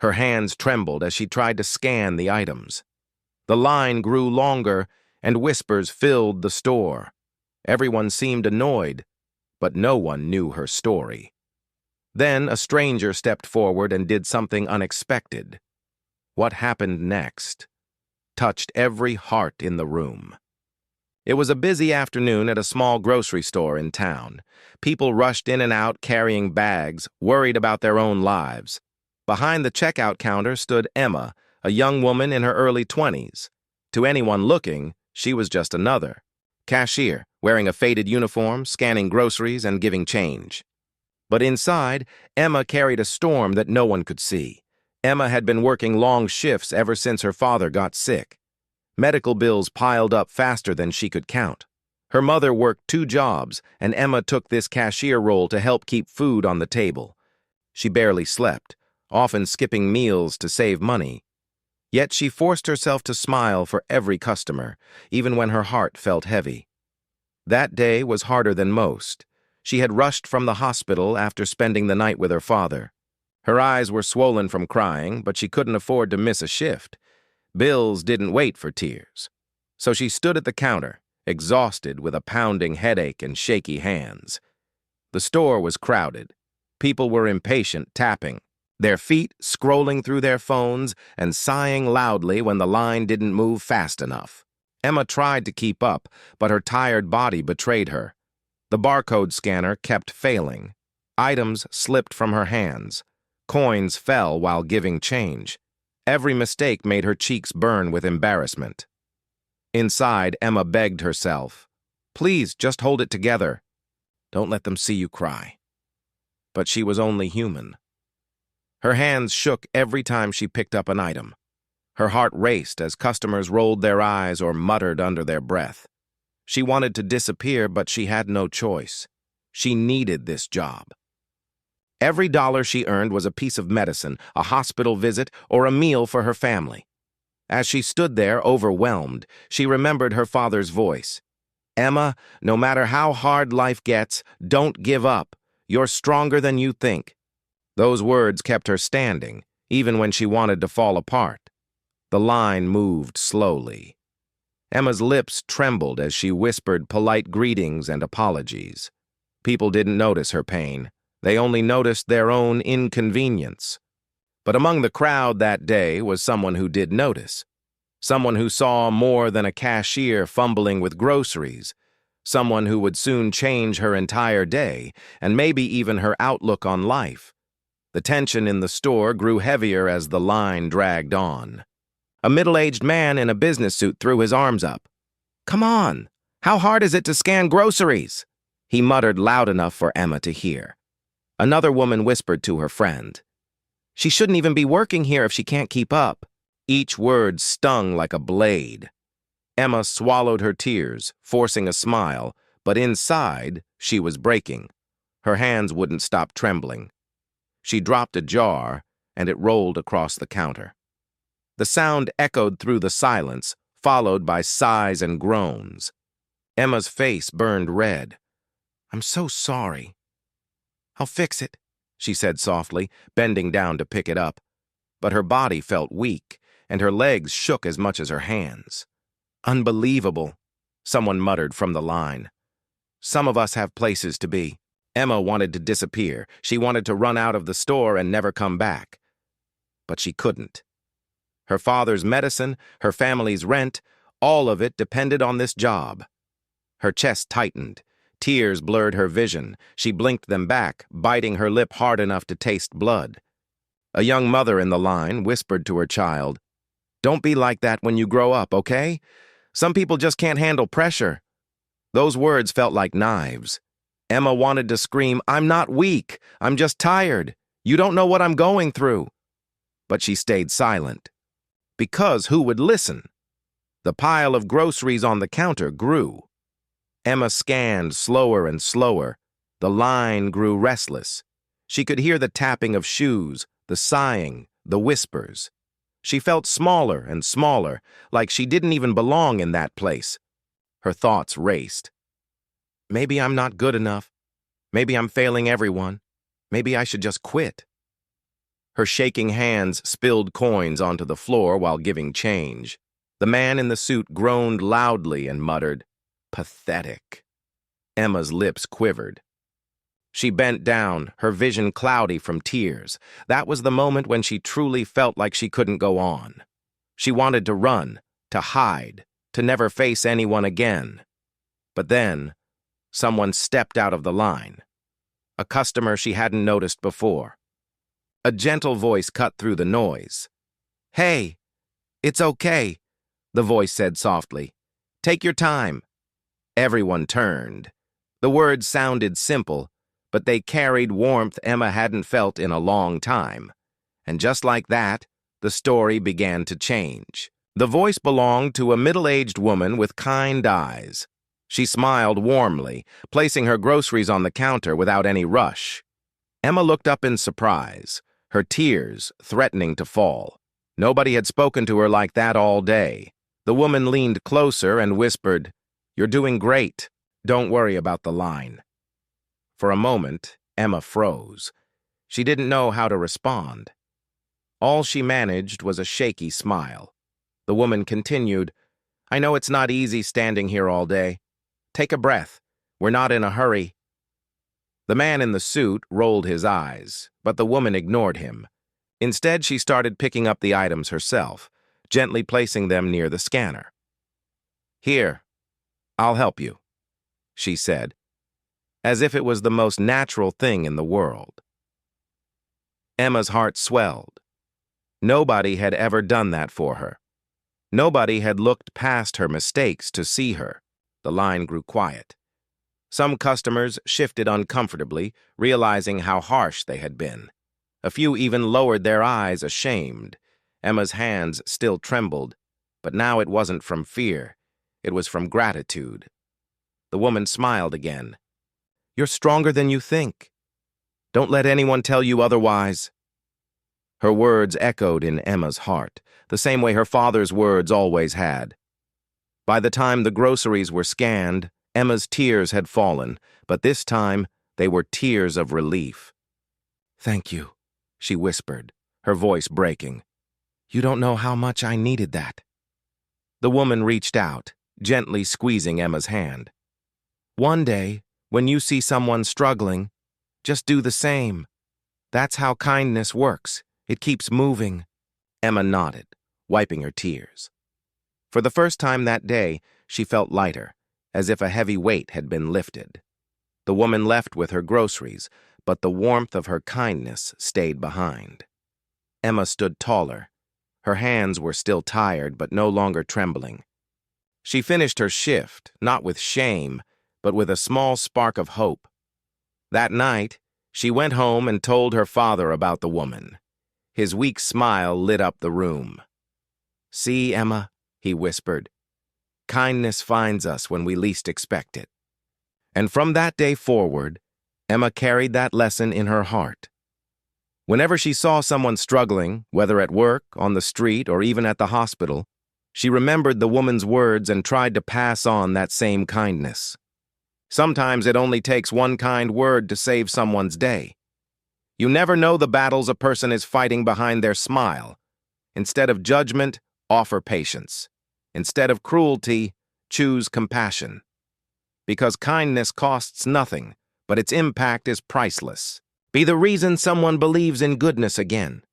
Her hands trembled as she tried to scan the items. The line grew longer, and whispers filled the store. Everyone seemed annoyed, but no one knew her story. Then a stranger stepped forward and did something unexpected. What happened next touched every heart in the room. It was a busy afternoon at a small grocery store in town. People rushed in and out carrying bags, worried about their own lives. Behind the checkout counter stood Emma, a young woman in her early 20s. To anyone looking, she was just another cashier, wearing a faded uniform, scanning groceries and giving change. But inside, Emma carried a storm that no one could see. Emma had been working long shifts ever since her father got sick. Medical bills piled up faster than she could count. Her mother worked 2 jobs, and Emma took this cashier role to help keep food on the table. She barely slept, often skipping meals to save money. Yet she forced herself to smile for every customer, even when her heart felt heavy. That day was harder than most. She had rushed from the hospital after spending the night with her father. Her eyes were swollen from crying, but she couldn't afford to miss a shift. Bills didn't wait for tears. So she stood at the counter, exhausted with a pounding headache and shaky hands. The store was crowded. People were impatient, tapping, their feet scrolling through their phones and sighing loudly when the line didn't move fast enough. Emma tried to keep up, but her tired body betrayed her. The barcode scanner kept failing. Items slipped from her hands. Coins fell while giving change. Every mistake made her cheeks burn with embarrassment. Inside, Emma begged herself, "Please, just hold it together. Don't let them see you cry." But she was only human. Her hands shook every time she picked up an item. Her heart raced as customers rolled their eyes or muttered under their breath. She wanted to disappear, but she had no choice. She needed this job. Every dollar she earned was a piece of medicine, a hospital visit, or a meal for her family. As she stood there, overwhelmed, she remembered her father's voice. "Emma, no matter how hard life gets, don't give up. You're stronger than you think." Those words kept her standing, even when she wanted to fall apart. The line moved slowly. Emma's lips trembled as she whispered polite greetings and apologies. People didn't notice her pain. They only noticed their own inconvenience. But among the crowd that day was someone who did notice. Someone who saw more than a cashier fumbling with groceries. Someone who would soon change her entire day, and maybe even her outlook on life. The tension in the store grew heavier as the line dragged on. A middle-aged man in a business suit threw his arms up. "Come on! How hard is it to scan groceries?" He muttered loud enough for Emma to hear. Another woman whispered to her friend, "She shouldn't even be working here if she can't keep up." Each word stung like a blade. Emma swallowed her tears, forcing a smile, but inside, she was breaking. Her hands wouldn't stop trembling. She dropped a jar, and it rolled across the counter. The sound echoed through the silence, followed by sighs and groans. Emma's face burned red. "I'm so sorry." "I'll fix it," she said softly, bending down to pick it up. But her body felt weak, and her legs shook as much as her hands. "Unbelievable," someone muttered from the line. "Some of us have places to be." Emma wanted to disappear. She wanted to run out of the store and never come back. But she couldn't. Her father's medicine, her family's rent, all of it depended on this job. Her chest tightened. Tears blurred her vision. She blinked them back, biting her lip hard enough to taste blood. A young mother in the line whispered to her child, "Don't be like that when you grow up, okay? Some people just can't handle pressure." Those words felt like knives. Emma wanted to scream, "I'm not weak. I'm just tired. You don't know what I'm going through." But she stayed silent. Because who would listen? The pile of groceries on the counter grew. Emma scanned slower and slower. The line grew restless. She could hear the tapping of shoes, the sighing, the whispers. She felt smaller and smaller, like she didn't even belong in that place. Her thoughts raced. Maybe I'm not good enough. Maybe I'm failing everyone. Maybe I should just quit. Her shaking hands spilled coins onto the floor while giving change. The man in the suit groaned loudly and muttered, "Pathetic." Emma's lips quivered. She bent down, her vision cloudy from tears. That was the moment when she truly felt like she couldn't go on. She wanted to run, to hide, to never face anyone again. But then, someone stepped out of the line. A customer she hadn't noticed before. A gentle voice cut through the noise. "Hey, it's okay," the voice said softly. "Take your time." Everyone turned. The words sounded simple, but they carried warmth Emma hadn't felt in a long time. And just like that, the story began to change. The voice belonged to a middle-aged woman with kind eyes. She smiled warmly, placing her groceries on the counter without any rush. Emma looked up in surprise, her tears threatening to fall. Nobody had spoken to her like that all day. The woman leaned closer and whispered, "You're doing great. Don't worry about the line." For a moment, Emma froze. She didn't know how to respond. All she managed was a shaky smile. The woman continued, "I know it's not easy standing here all day. Take a breath. We're not in a hurry." The man in the suit rolled his eyes, but the woman ignored him. Instead, she started picking up the items herself, gently placing them near the scanner. "Here, I'll help you," she said, as if it was the most natural thing in the world. Emma's heart swelled. Nobody had ever done that for her. Nobody had looked past her mistakes to see her. The line grew quiet. Some customers shifted uncomfortably, realizing how harsh they had been. A few even lowered their eyes, ashamed. Emma's hands still trembled, but now it wasn't from fear. It was from gratitude. The woman smiled again. "You're stronger than you think. Don't let anyone tell you otherwise." Her words echoed in Emma's heart, the same way her father's words always had. By the time the groceries were scanned, Emma's tears had fallen, but this time they were tears of relief. "Thank you," she whispered, her voice breaking. "You don't know how much I needed that." The woman reached out, gently squeezing Emma's hand. "One day, when you see someone struggling, just do the same. That's how kindness works. It keeps moving." Emma nodded, wiping her tears. For the first time that day, she felt lighter, as if a heavy weight had been lifted. The woman left with her groceries, but the warmth of her kindness stayed behind. Emma stood taller. Her hands were still tired, but no longer trembling. She finished her shift, not with shame, but with a small spark of hope. That night, she went home and told her father about the woman. His weak smile lit up the room. "See, Emma," he whispered, "kindness finds us when we least expect it." And from that day forward, Emma carried that lesson in her heart. Whenever she saw someone struggling, whether at work, on the street, or even at the hospital, she remembered the woman's words and tried to pass on that same kindness. Sometimes it only takes one kind word to save someone's day. You never know the battles a person is fighting behind their smile. Instead of judgment, offer patience. Instead of cruelty, choose compassion. Because kindness costs nothing, but its impact is priceless. Be the reason someone believes in goodness again.